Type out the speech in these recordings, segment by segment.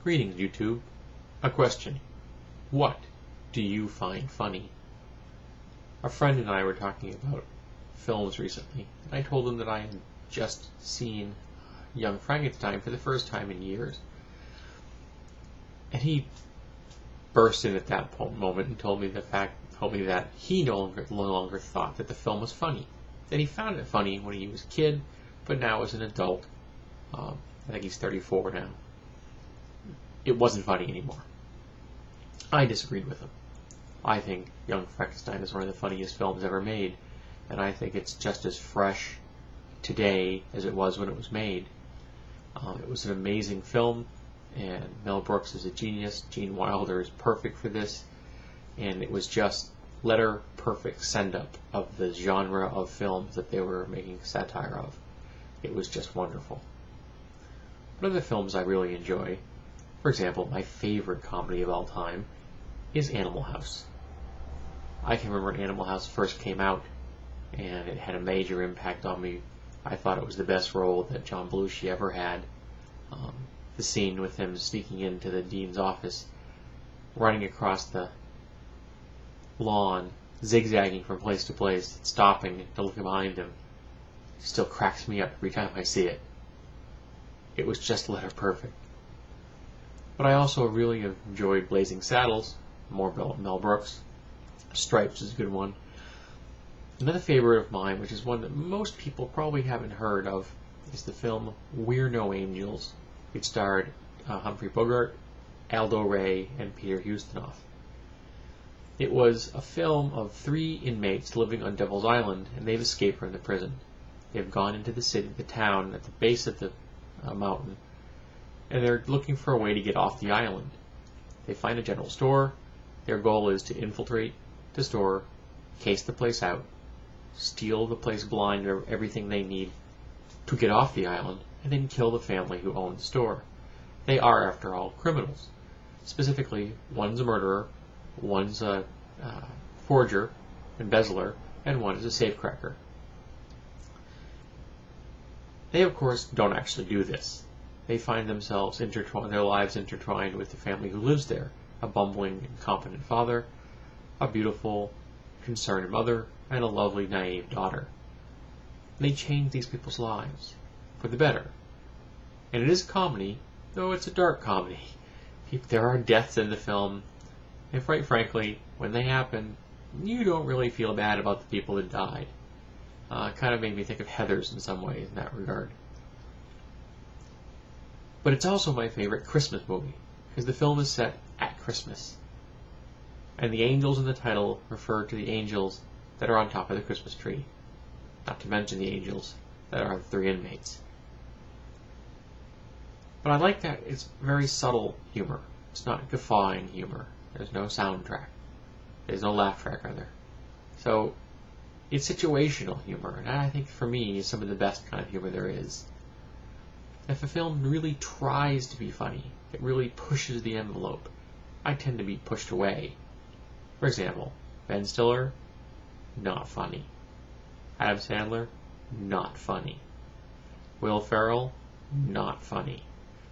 Greetings, YouTube. A question. What do you find funny? A friend and I were talking about films recently, and I told him that I had just seen Young Frankenstein for the first time in years. And he burst in at that moment and told me that he no longer thought that the film was funny. That he found it funny when he was a kid, but now as an adult, I think he's 34 now, it wasn't funny anymore. I disagreed with him. I think Young Frankenstein is one of the funniest films ever made, and I think it's just as fresh today as it was when it was made. It was an amazing film, and Mel Brooks is a genius. Gene Wilder is perfect for this, and it was just letter-perfect send-up of the genre of films that they were making satire of. It was just wonderful. One of the films I really enjoy, for example, my favorite comedy of all time, is Animal House. I can remember when Animal House first came out, and it had a major impact on me. I thought it was the best role that John Belushi ever had. The scene with him sneaking into the dean's office, running across the lawn, zigzagging from place to place, stopping to look behind him, still cracks me up every time I see it. It was just letter perfect. But I also really enjoyed Blazing Saddles, more Mel Brooks. Stripes is a good one. Another favorite of mine, which is one that most people probably haven't heard of, is the film We're No Angels. It starred Humphrey Bogart, Aldo Ray, and Peter Ustinov. It was a film of 3 inmates living on Devil's Island, and they've escaped from the prison. They've gone into the town at the base of the mountain, and they're looking for a way to get off the island. They find a general store. Their goal is to infiltrate the store, case the place out, steal the place blind of everything they need to get off the island, and then kill the family who owned the store. They are, after all, criminals. Specifically, one's a murderer, one's a forger, embezzler, and one is a safecracker. They, of course, don't actually do this. They find themselves their lives intertwined with the family who lives there, a bumbling, incompetent father, a beautiful, concerned mother, and a lovely, naive daughter. And they change these people's lives for the better. And it is a comedy, though it's a dark comedy. There are deaths in the film, and quite frankly, when they happen, you don't really feel bad about the people that died. It kind of made me think of Heathers in some ways in that regard. But it's also my favorite Christmas movie, because the film is set at Christmas. And the angels in the title refer to the angels that are on top of the Christmas tree. Not to mention the angels that are the 3 inmates. But I like that it's very subtle humor. It's not guffawing humor. There's no soundtrack. There's no laugh track, rather. So, it's situational humor, and I think for me is some of the best kind of humor there is. If a film really tries to be funny, it really pushes the envelope, I tend to be pushed away. For example, Ben Stiller, not funny. Adam Sandler, not funny. Will Ferrell, not funny.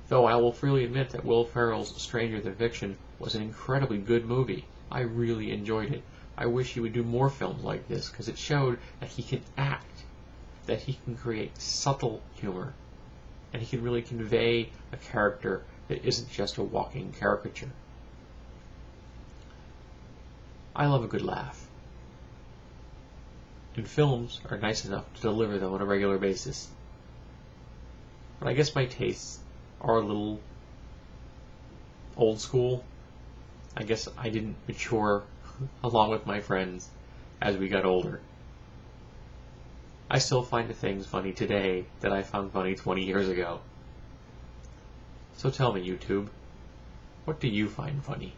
Though I will freely admit that Will Ferrell's Stranger Than Fiction was an incredibly good movie. I really enjoyed it. I wish he would do more films like this, because it showed that he can act, that he can create subtle humor, and he can really convey a character that isn't just a walking caricature. I love a good laugh. And films are nice enough to deliver them on a regular basis. But I guess my tastes are a little old school. I guess I didn't mature along with my friends as we got older. I still find the things funny today that I found funny 20 years ago. So tell me, YouTube, what do you find funny?